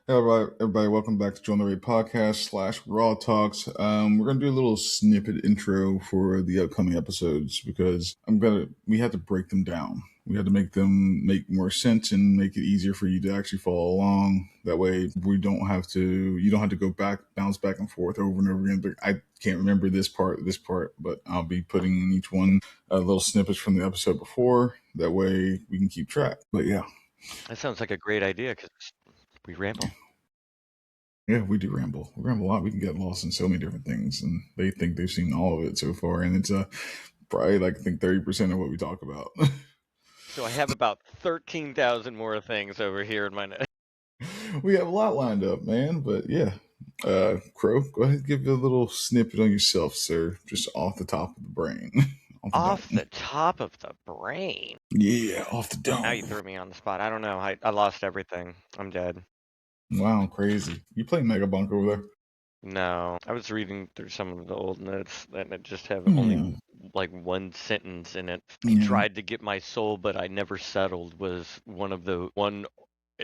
Hello, everybody. Welcome back to Join the Raid podcast / Raw Talks. We're gonna do a little snippet intro for the upcoming episodes because we had to break them down. We had to make them make more sense and make it easier for you to actually follow along. That way, you don't have to bounce back and forth over and over again. But I can't remember this part, but I'll be putting in each one little snippets from the episode before. That way, we can keep track. But yeah. That sounds like a great idea because we ramble. Yeah, we do ramble. We ramble a lot. We can get lost in so many different things, and they think they've seen all of it so far, and it's probably like I think 30% of what we talk about. So I have about 13,000 more things over here in my notes. We have a lot lined up, man. But yeah, Crow, go ahead and give a little snippet on yourself, sir, just off the top of the brain. Off the top of the brain. Yeah, off the dome. Now you threw me on the spot. I don't know. I lost everything. I'm dead. Wow, crazy. You play Megabunk over there? No, I was reading through some of the old notes that just have only like one sentence in it. He tried to get my soul, but I never settled. Was one of the one.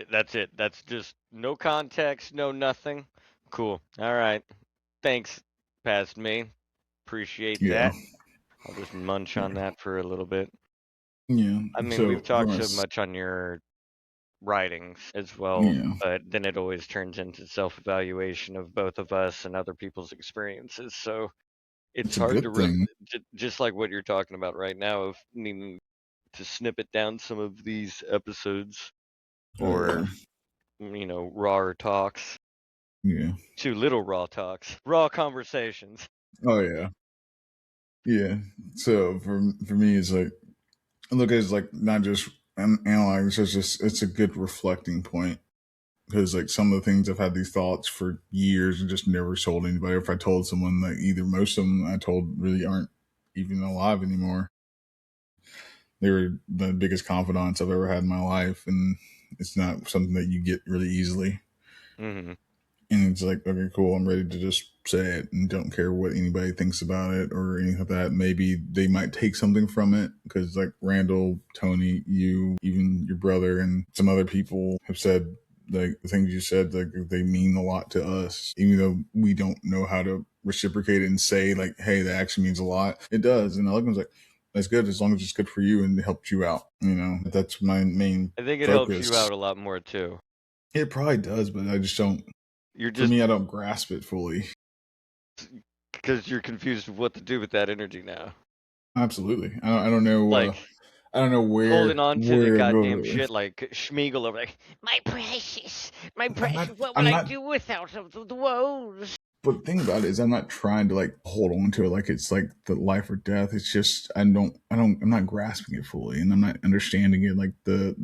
That's it. That's just no context, no nothing. Cool. All right. Thanks, past me. Appreciate that. I'll just munch on that for a little bit. Yeah. I mean, we've talked so much on your writings as well, but then it always turns into self-evaluation of both of us and other people's experiences. So it's hard to just like what you're talking about right now of needing to snip it down some of these episodes or, raw talks. Yeah. Too little raw talks. Raw conversations. Oh, yeah. Yeah. So for me, it's like, look at it as like not just analyzing, it's a good reflecting point. Because like some of the things I've had these thoughts for years and just never told anybody. If I told someone, like either most of them I told really aren't even alive anymore. They were the biggest confidants I've ever had in my life, and it's not something that you get really easily. Mm-hmm. And it's like, okay, cool, I'm ready to just say it and don't care what anybody thinks about it or anything like that. Maybe they might take something from it because like Randall, Tony, you, even your brother and some other people have said like the things you said, like they mean a lot to us, even though we don't know how to reciprocate it and say like, hey, that actually means a lot. It does. And I look, I was like, that's good as long as it's good for you and it helped you out. That's my main I think it focus. helps you out a lot more too. It probably does, but I just don't. For me, I don't grasp it fully. Because you're confused with what to do with that energy now. Absolutely. I don't know. Like, I don't know where. Holding on to the goddamn shit like Schmiegel over like, my precious, what will I do without the woes? But the thing about it is I'm not trying to like hold on to it like it's like the life or death. It's just I'm not grasping it fully and I'm not understanding it like the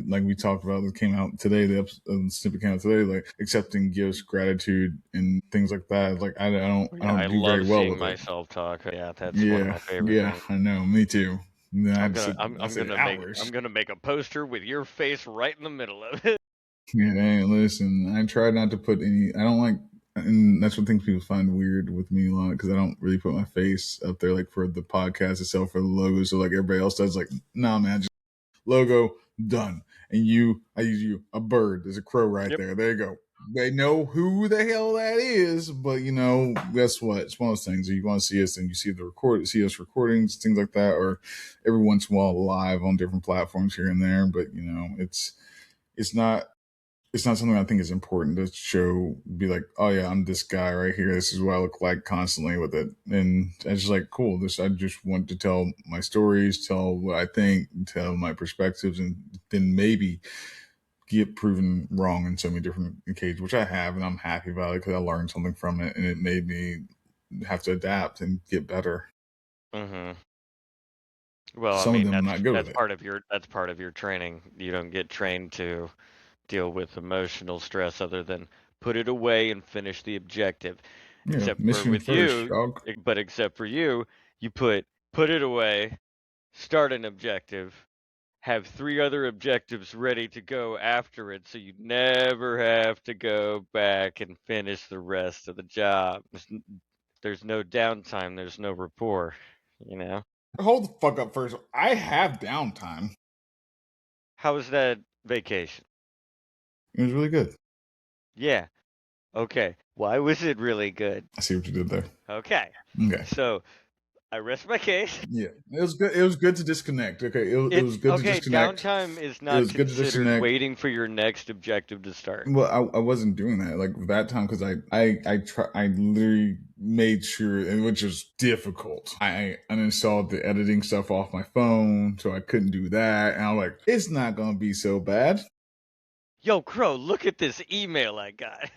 like we talked about that came out today, the snippet came out today, like accepting gifts, gratitude and things like that. Like I don't do very well with myself talk. Yeah, that's one of my favorite things. I know, me too. I'm gonna make a poster with your face right in the middle of it. Yeah, hey, listen, I try not to put any. I don't like, and that's what things people find weird with me a lot because I don't really put my face up there like for the podcast itself for the logo. So like everybody else does, like, nah, man, just logo done. And I use you a bird. There's a crow right there. There you go. They know who the hell that is, but guess what? It's one of those things. If you want to see us and you see see us recordings, things like that, or every once in a while live on different platforms here and there. But it's not something I think is important to show, be like, oh yeah, I'm this guy right here. This is what I look like constantly with it. And I just like, cool. I just want to tell my stories, tell what I think, tell my perspectives, and then maybe get proven wrong in so many different occasions, which I have. And I'm happy about it because I learned something from it and it made me have to adapt and get better. Mm-hmm. Well, I mean, that's part of your training. You don't get trained to deal with emotional stress other than put it away and finish the objective. Yeah, except for you, you put it away, start an objective, have 3 other objectives ready to go after it, so you never have to go back and finish the rest of the job. There's no downtime. There's no rapport. Hold the fuck up first. I have downtime. How was that vacation? It was really good. Yeah. Okay. Why was it really good? I see what you did there. Okay. Okay. So I rest my case. Yeah, it was good. It was good to disconnect. Okay, it was good to Okay, disconnect. downtime is It not was good to considered disconnect. waiting for your next objective to start. Well, I wasn't doing that like that time because I literally made sure, and which was difficult. I uninstalled the editing stuff off my phone, so I couldn't do that. And I'm like, it's not gonna be so bad. Yo, Crow, look at this email I got.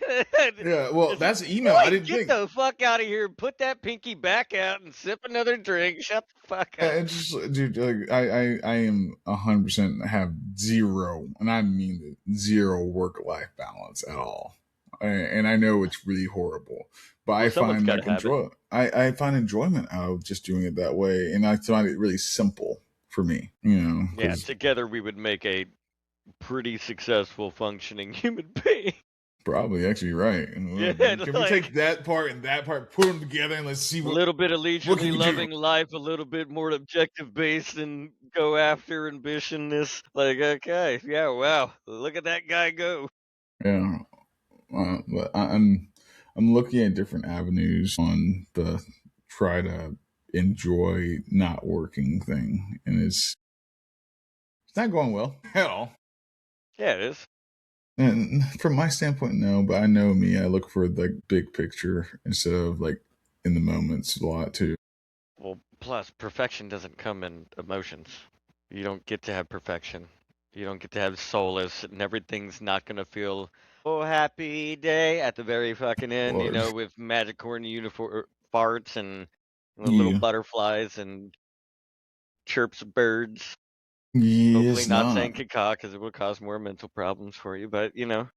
Yeah, well, It's like, that's email. I boy, didn't get think. the fuck out of here. Put that pinky back out and sip another drink. Shut the fuck up. It's just, dude, like, I am 100% have zero, and I mean it, zero work life balance at all. And I know it's really horrible, but Well, I someone's find got to like have it. I find enjoyment out of just doing it that way, and I find it really simple for me, Yeah, because together we would make a pretty successful functioning human being. probably actually right. Yeah, Can we like take that part and that part, put them together, and let's see a little bit of what can leisurely we do? loving life, a little bit more objective based and go after ambitionness. Like, okay, yeah, wow, look at that guy go. Yeah, but I'm looking at different avenues on the try to enjoy not working thing, and it's not going well at all. Yeah, it is. And from my standpoint, no, but I know me. I look for the big picture instead of like in the moments a lot too. Well, plus, perfection doesn't come in emotions. You don't get to have perfection. You don't get to have solace, and everything's not gonna feel oh happy day at the very fucking end. You Or know, with magic corn uniform farts and little yeah, butterflies and chirps of birds. yeah, Hopefully, it's not not. saying caca because it will cause more mental problems for you. But You know,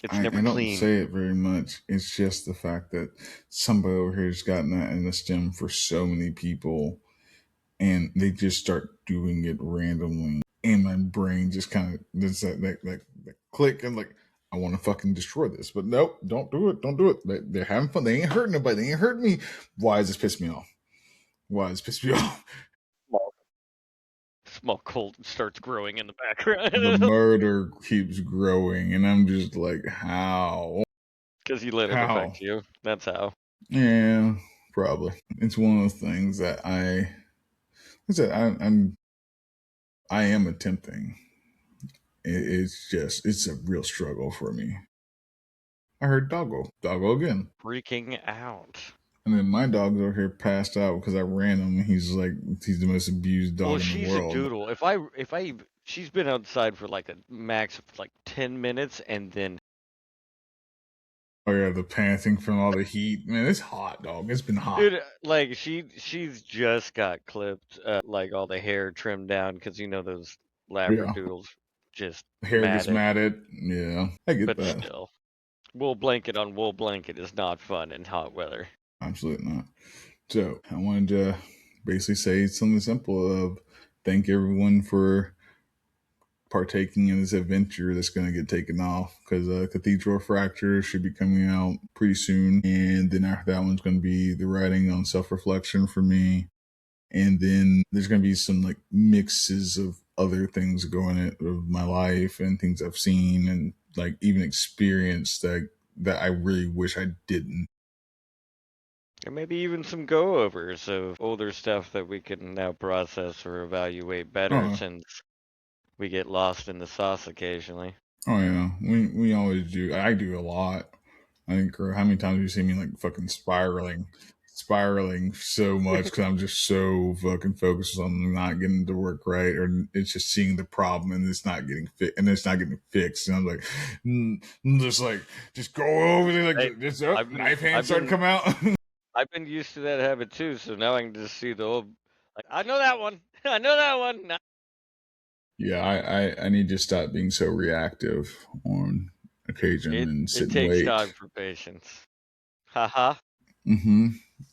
it's never I don't clean. say it very much. It's just the fact that somebody over here has gotten that in the stem for so many people, and they just start doing it randomly, and my brain just kind of does that click, and like, I want to fucking destroy this, but nope, don't do it, don't do it. They're having fun. They ain't hurting nobody. They ain't hurting me. Why does this piss me off? Why does this piss me off? Small cold starts growing in the The background murder keeps growing, and I'm just like, how? because you let it How? affect you. That's how. Yeah, probably. It's one of those things that I said, I am attempting. It's just, it's a real struggle for me. I heard doggo, doggo again. Freaking out. And then my dog's over here passed out because I ran him. He's the most abused Well, dog in the she's a world. doodle. She's been outside for like a max of like 10 minutes and then Oh yeah, the panting from all the heat. Man, it's hot, dog. It's been hot. dude, like she's just got clipped, like all the hair trimmed down because those Yeah, labradoodles just hair gets matted. matted. Yeah, I get But that. still, wool blanket on wool blanket is not fun in hot weather. Absolutely not. So I wanted to basically say something simple of thank everyone for partaking in this adventure that's going to get taken off because Cathedral Fracture should be coming out pretty soon. And then after that one's going to be the writing on self reflection for me. And then there's going to be some like mixes of other things going in of my life and things I've seen and like even experienced that I really wish I didn't. And maybe even some go-overs of older stuff that we can now process or evaluate better Oh, since we get lost in the sauce occasionally. oh yeah, we always do. I do a lot. I think how many times have you seen me like fucking spiraling so much because I'm just so fucking focused on not getting to work right, or it's just seeing the problem and it's not getting and it's not getting fixed. And I'm like, just like just go over there, Hey, like just oh, I've been, knife hand I've start to been, come out. I've been used to that habit too. So now I can just see the old, like, I know that one. I know that one. Yeah, I need to stop being so reactive on occasion and It sit and takes wait. time for patience. Haha. Mm-hmm.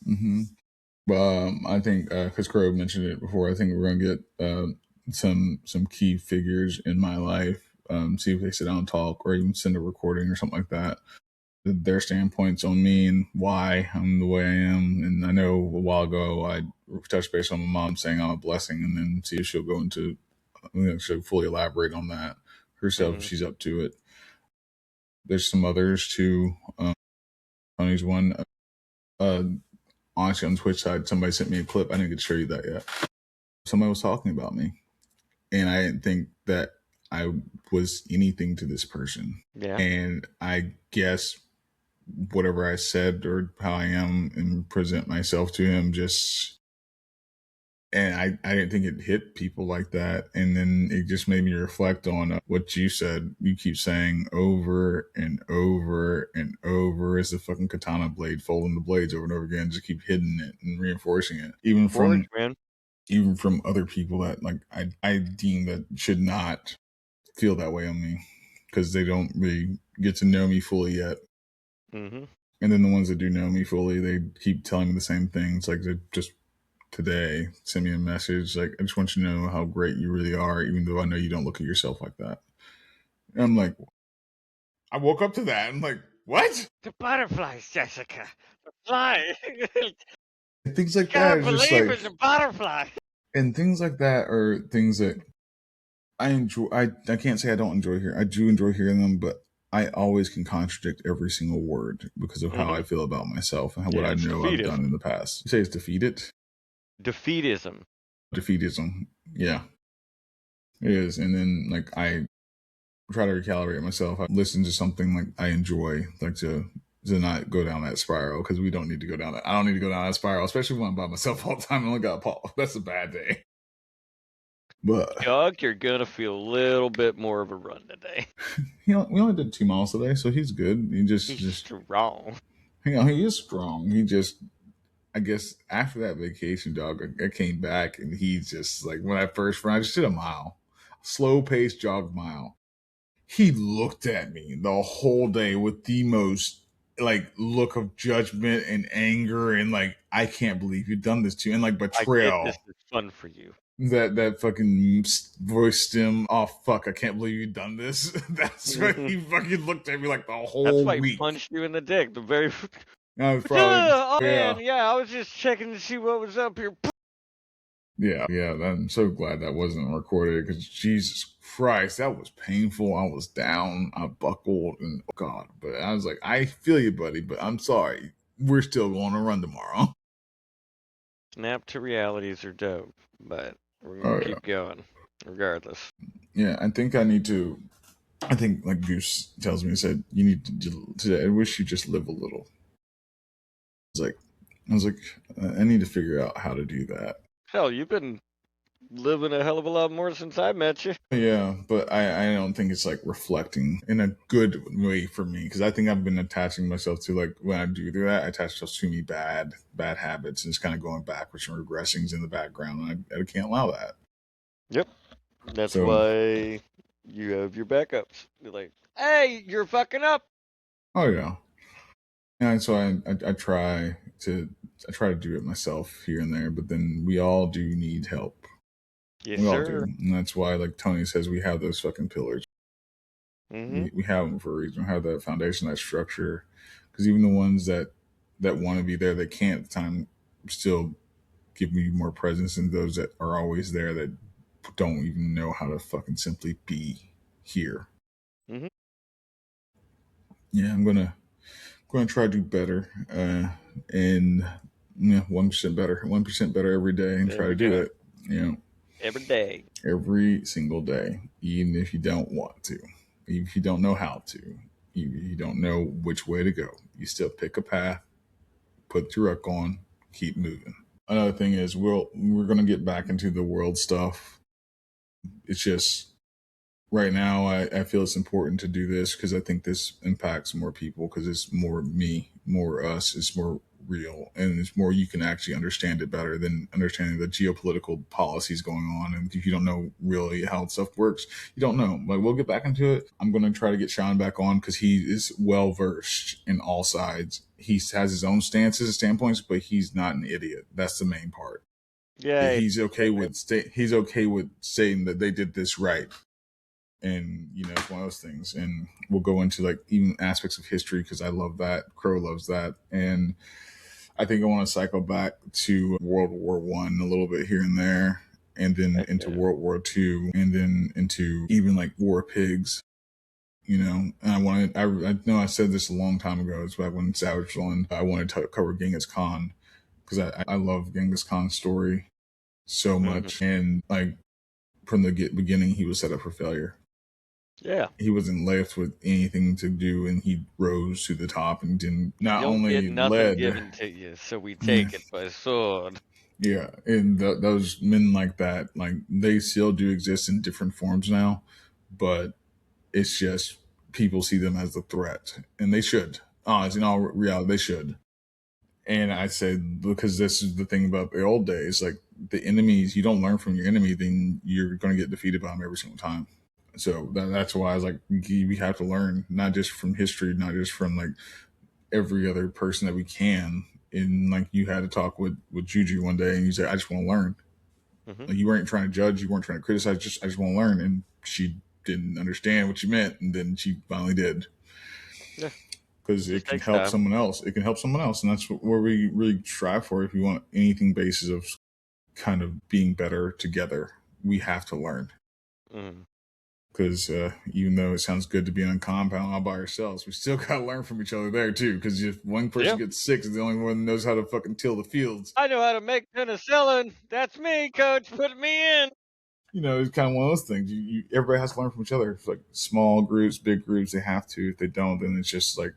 Mm-hmm. I think because Crow mentioned it before. I think we're gonna get some key figures in my life. See if they sit down and talk, or even send a recording or something like that. Their standpoints on me and why I'm the way I am. And I know a while ago I touched base on my mom saying I'm a blessing, and then see if she'll go into she'll fully elaborate on that herself. She's up to it. There's some others too. Tony's one. Honestly, on the Twitch side, somebody sent me a clip. I didn't get to show you that yet. Somebody was talking about me, and I didn't think that I was anything to this person. Yeah. And I guess whatever I said or how I am and present myself to him and I didn't think it hit people like that. And then it just made me reflect on what you said. You keep saying over and over and over as the fucking katana blade, folding the blades over and over again, just keep hitting it and reinforcing it. Even from other people that like I deem that should not feel that way on me because they don't really get to know me fully yet. Mm-hmm. And then the ones that do know me fully, they keep telling me the same things. Like they just today send me a message like, I just want you to know how great you really are, even though I know you don't look at yourself like that. And I'm like, I woke up to that. I'm like, what? The butterflies, Jessica. The fly. Things like that. You gotta believe in the butterfly. And things like that are things that I enjoy. I can't say I don't enjoy hearing. I do enjoy hearing them, but I always can contradict every single word because of how I feel about myself and what I know I've done in the past. You say it's defeated? Defeatism. Yeah, it is. And then like I try to recalibrate myself. I listen to something like I enjoy, like to not go down that spiral because we don't need to go down that. I don't need to go down that spiral, especially when I'm by myself all the time and only got Paul. That's a bad day. But Doug, you're gonna feel a little bit more of a run today. We only did 2 miles today, so he's good. He's strong. He is strong. He just, I guess, after that vacation, dog, I came back and he's just like when I just did a mile, slow pace jog mile. He looked at me the whole day with the most like look of judgment and anger and like I can't believe you've done this to you and like betrayal. This is fun for you. That fucking voice stem. Oh fuck! I can't believe you've done this. That's why he fucking looked at me like the whole week. That's why he punched you in the dick. The very. Man, I was just checking to see what was up here. Yeah. I'm so glad that wasn't recorded because Jesus Christ, that was painful. I was down. I buckled and oh God, but I was like, I feel you, buddy, but I'm sorry. We're still going to run tomorrow. Snap to realities are dope, but we're gonna keep going regardless. Yeah, I think like Goose tells me, he said, you need to I wish you just live a little. I was like, I need to figure out how to do that. Hell, you've been living a hell of a lot more since I met you. Yeah, but I don't think it's like reflecting in a good way for me because I think I've been attaching myself to like when I do that, I attach myself to me bad habits and it's kind of going backwards and regressing in the background. And I can't allow that. Yep, that's why you have your backups. You're like, hey, you're fucking up. Oh yeah, and so I try to do it myself here and there, but then we all do need help. Yes, we all do, and that's why, like Tony says, we have those fucking pillars. We have them for a reason. We have that foundation, that structure, because even the ones that want to be there, they can't at the time still give me more presence than those that are always there that don't even know how to fucking simply be here. Yeah, I'm gonna try to do better, and 1% better, 1% better every day, and try to do it. Every day, every single day, even if you don't want to, even if you don't know how to, even if you don't know which way to go, you still pick a path, put your ruck on, keep moving. Another thing is we're gonna get back into the world stuff. It's just right now I feel it's important to do this because I think this impacts more people because it's more me, more us, it's more real, and it's more you can actually understand it better than understanding the geopolitical policies going on. And if you don't know really how stuff works, you don't know. Like we'll get back into it. I'm going to try to get Sean back on because he is well versed in all sides. He has his own stances and standpoints, but he's not an idiot. That's the main part. Yeah, he's okay with saying that they did this right. And, it's one of those things. And we'll go into like even aspects of history because I love that. Crow loves that. And I think I want to cycle back to World War I a little bit here and there. and then into Yeah. World War II, and then into even like War Pigs. And I know I said this a long time ago. It's back when Savage Land. I wanted to cover Genghis Khan because I love Genghis Khan's story so Mm-hmm. much, and like from the beginning, he was set up for failure. Yeah. He wasn't left with anything to do, and he rose to the top and didn't You not don't get only nothing led. given to you, so we Yeah, take it by sword. yeah, and those men like that, like they still do exist in different forms now, but it's just people see them as a threat, and they should. Honestly, in all reality, they should. And I said, because this is the thing about the old days, like the enemies, you don't learn from your enemy, then you're going to get defeated by them every single time. So that's why I was like, we have to learn, not just from history, not just from like every other person that we can. And like you had to talk with Juju one day, and you said, I just want to learn. Mm-hmm. Like you weren't trying to judge, you weren't trying to criticize, I just want to learn. And she didn't understand what you meant, and then she finally did. Yeah, Because it just can takes help time. someone else. It can help someone else, and that's where we really strive for. If you want anything basis of kind of being better together, we have to learn. Mm. Because even though it sounds good to be on a compound all by ourselves, we still got to learn from each other there too. Because if one person Yeah. gets sick, is the only one that knows how to fucking till the fields. I know how to make penicillin. That's me, coach. Put me in. It's kind of one of those things. Everybody has to learn from each other. It's like small groups, big groups, they have to. If they don't, then it's just like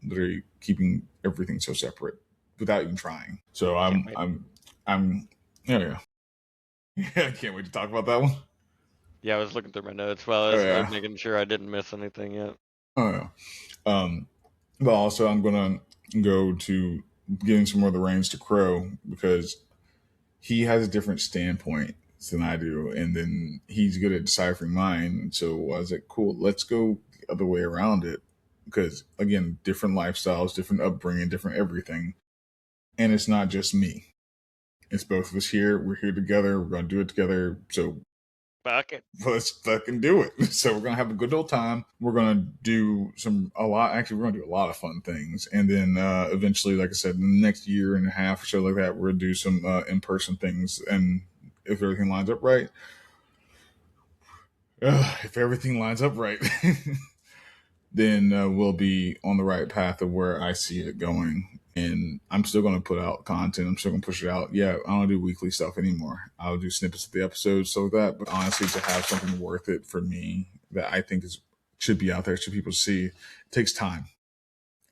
literally keeping everything so separate without even trying. So Can't wait. I'm, yeah, yeah. I can't wait to talk about that one. Yeah, I was looking through my notes while Oh I was yeah, making sure I didn't miss anything yet. oh yeah. Um, but also I'm gonna go to giving some more of the reins to Crow because he has a different standpoint than I do, and then he's good at deciphering mine. So I was like, cool, let's go the other way around it because again, different lifestyles, different upbringing, different everything, and it's not just me. It's both of us here. We're here together. We're gonna do it together. So Fuck it. let's fucking do it. So we're gonna have a good old time. We're gonna do a lot. Actually, we're gonna do a lot of fun things, and then eventually, like I said, in the next year and a half or so, like that, we're gonna do some in-person things. And if everything lines up right, if everything lines up right, then we'll be on the right path of where I see it going. And I'm still going to put out content. I'm still going to push it out. Yeah, I don't do weekly stuff anymore. I'll do snippets of the episodes, so that. But honestly, to have something worth it for me that I think should be out there, should people see, it takes time.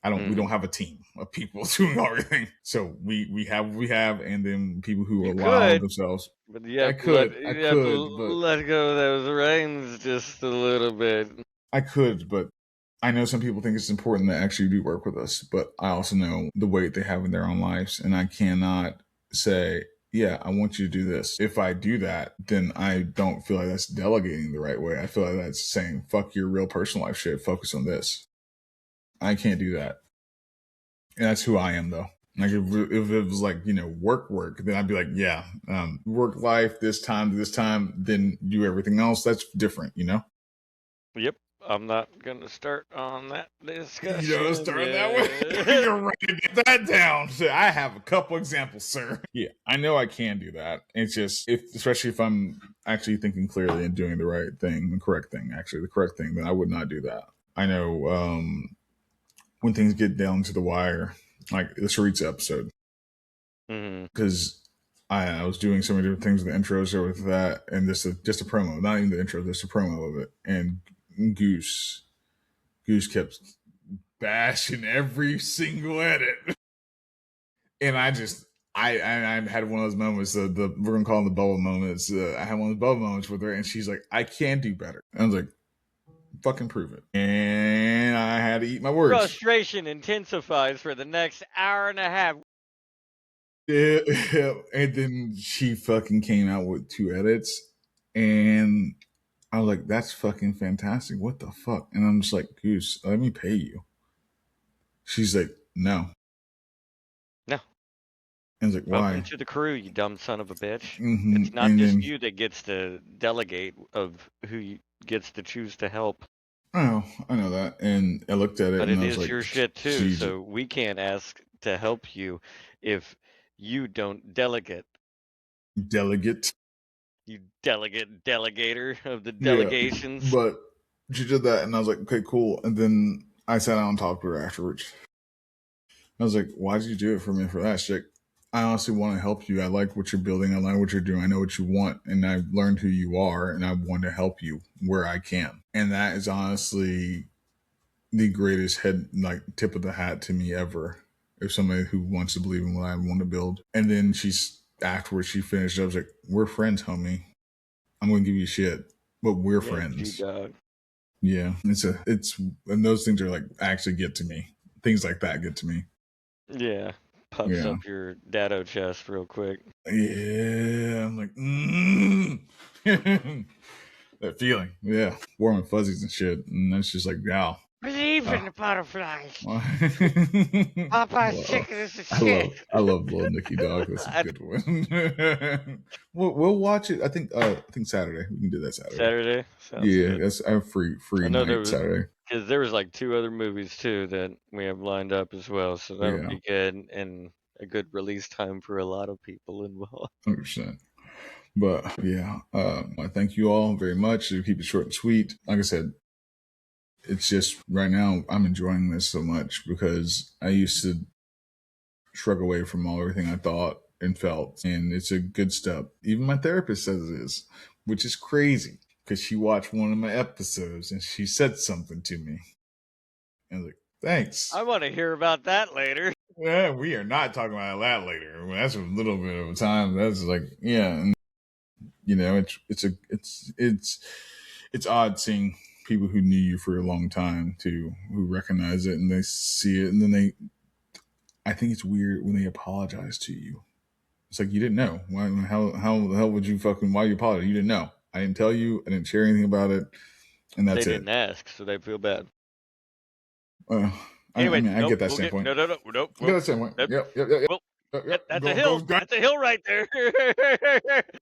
We don't Mm-hmm. have a team of people doing everything. So we have what we have, and then people who You allow could, themselves. but you I have to let could, I you have to could, but let go of those reins just a little bit. I could, but I know some people think it's important to actually do work with us, but I also know the weight they have in their own lives. And I cannot say, yeah, I want you to do this. If I do that, then I don't feel like that's delegating the right way. I feel like that's saying, fuck your real personal life shit, focus on this. I can't do that. And that's who I am, though. Like if it was like, work, then I'd be like, yeah, work life this time to this time, then do everything else. That's different. Yep. I'm not gonna start on that discussion Start that way. yet. You're right to get that down. So I have a couple examples, sir. Yeah, I know I can do that. It's just especially if I'm actually thinking clearly and doing the right thing, the correct thing, then I would not do that. I know when things get down to the wire, like the Saritza episode, Mm-hmm. because I was doing so many different things with the intros or with that, and just a promo, not even the intro, just a promo of it, and Goose kept bashing every single edit. And I had one of those moments. We're gonna call them the bubble moments. I had one of the bubble moments with her, and she's like, "I can do better." And I was like, "Fucking prove it!" And I had to eat my words. Frustration intensifies for the next hour and a half. Yeah, and then she fucking came out with 2 edits, and I was like, "That's fucking fantastic! What the fuck?" And I'm just like, "Goose, let me pay you." She's like, "No." No. And I was like, Welcome "Why?" to the crew, you dumb son of a bitch. It's not And just then you that gets to delegate of who gets to choose to help, I know that. And I looked at it but and it I was is like, your shit too. Jesus, So we can't ask to help you if you don't delegate. delegate. You delegator of the Yeah, delegations. but she did that, and I was like, okay, cool. And then I sat down and talked to her afterwards. I was like, why did you do it for me for that? She's like, I honestly want to help you. I like what you're building. I like what you're doing. I know what you want, and I've learned who you are, and I want to help you where I can. And that is honestly the greatest tip of the hat to me ever. If somebody who wants to believe in what I want to build. And then afterwards she finished. I was like, we're friends, homie. I'm gonna give you shit, but we're Yeah, friends. G-Dog. Yeah, and those things are like actually get to me. Things like that get to me. Yeah, puffs Yeah, up your dado chest real quick. yeah. I'm like, that feeling. Yeah, warm and fuzzies and shit, and that's just like, wow. Believe in the butterflies. Well, Popeye's chicken is a I shit. love Little Nicky Dog. That's a good one. we'll watch it. I think Saturday. We can do that Saturday. Saturday sounds Yeah, good. that's a free I know night Saturday. because there was like 2 other movies too that we have lined up as well, so that'll Yeah, be good and a good release time for a lot of people involved. 100%. But yeah, I thank you all very much. You keep it short and sweet. Like I said, it's just right now I'm enjoying this so much because I used to shrug away from everything I thought and felt, and it's a good step. Even my therapist says it is, which is crazy because she watched one of my episodes and she said something to me. And I was like, thanks. I want to hear about that later. Yeah, we are not talking about that later. That's a little bit of a time. That's like, yeah, and it's odd seeing people who knew you for a long time too, who recognize it and they see it, and then I think it's weird when they apologize to you. It's like, you didn't know. Why? How the hell would you why you apologize? You didn't know. I didn't tell you. I didn't share anything about it, and that's They it. didn't ask, so they feel bad. Anyway, I get that standpoint. Nope. I get that standpoint. Yep. Well, Yep. that's a hill. That's a hill right there.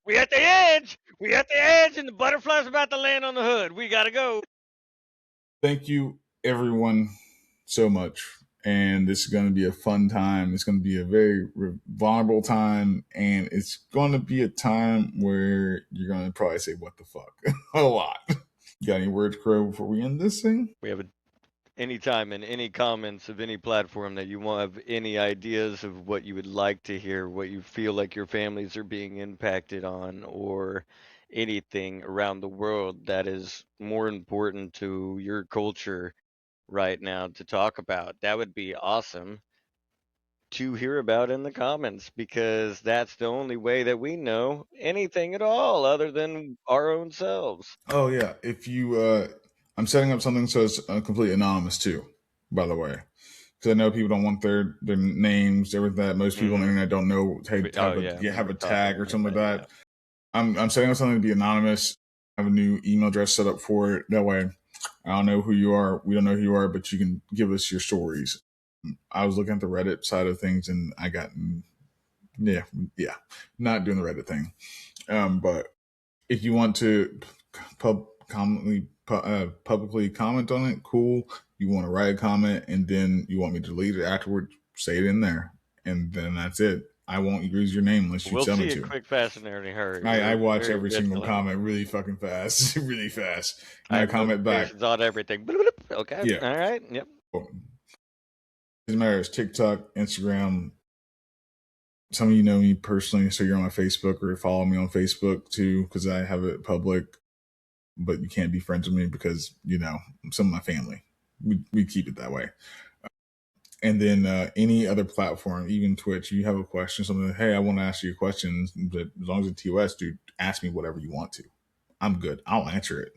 We at the edge. And the butterfly's about to land on the hood. We gotta go. Thank you, everyone, so much. And this is going to be a fun time. It's going to be a very vulnerable time, and it's going to be a time where you're going to probably say "what the fuck" a lot. You got any words, Crow, before we end this thing? We have any time and any comments of any platform that you want, have any ideas of what you would like to hear, what you feel like your families are being impacted on, or anything around the world that is more important to your culture right now to talk about. That would be awesome to hear about in the comments, because that's the only way that we know anything at all other than our own selves. Oh yeah, if you, I'm setting up something so it's completely anonymous too. By the way, because I know people don't want their names, everything that most people on the internet don't know. Hey, have a tag or something like that. I'm setting up something to be anonymous. I have a new email address set up for it. That way, I don't know who you are. We don't know who you are, but you can give us your stories. I was looking at the Reddit side of things, and I got not doing the Reddit thing. But if you want to publicly comment on it, cool. You want to write a comment, and then you want me to delete it afterward, say it in there, and then that's it. I won't use your name unless you tell me to. We'll see quick, fast, and in a hurry. I watch every single comment really fucking fast, really fast. And I comment back on everything. Okay. Yeah. All right. Yep. Doesn't matter. It's TikTok, Instagram. Some of you know me personally, so you're on my Facebook or follow me on Facebook too, because I have it public. But you can't be friends with me because some of my family. We keep it that way. And then any other platform, even Twitch, you have a question, something like, hey, I want to ask you a question, but as long as it's TOS, dude, ask me whatever you want to. I'm good. I'll answer it.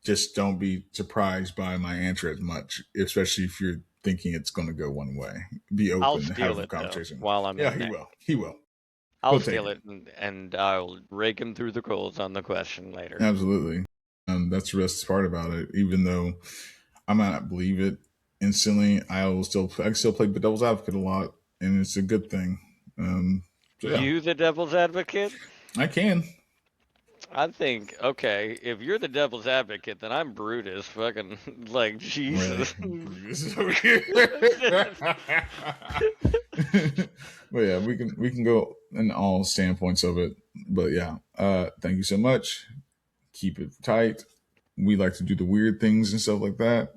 Just don't be surprised by my answer as much, especially if you're thinking it's going to go one way. Be open and have a conversation. While I'm he will. I'll steal it and I'll rake him through the coals on the question later. Absolutely. That's the best part about it. Even though I might not believe it instantly, I still play devil's advocate a lot, and it's a good thing. You the devil's advocate? I can. I think, okay, if you're the devil's advocate, then I'm Brutus. Fucking, like, Jesus. Brutus over here. But yeah, we can go in all standpoints of it. But yeah, thank you so much. Keep it tight. We like to do the weird things and stuff like that.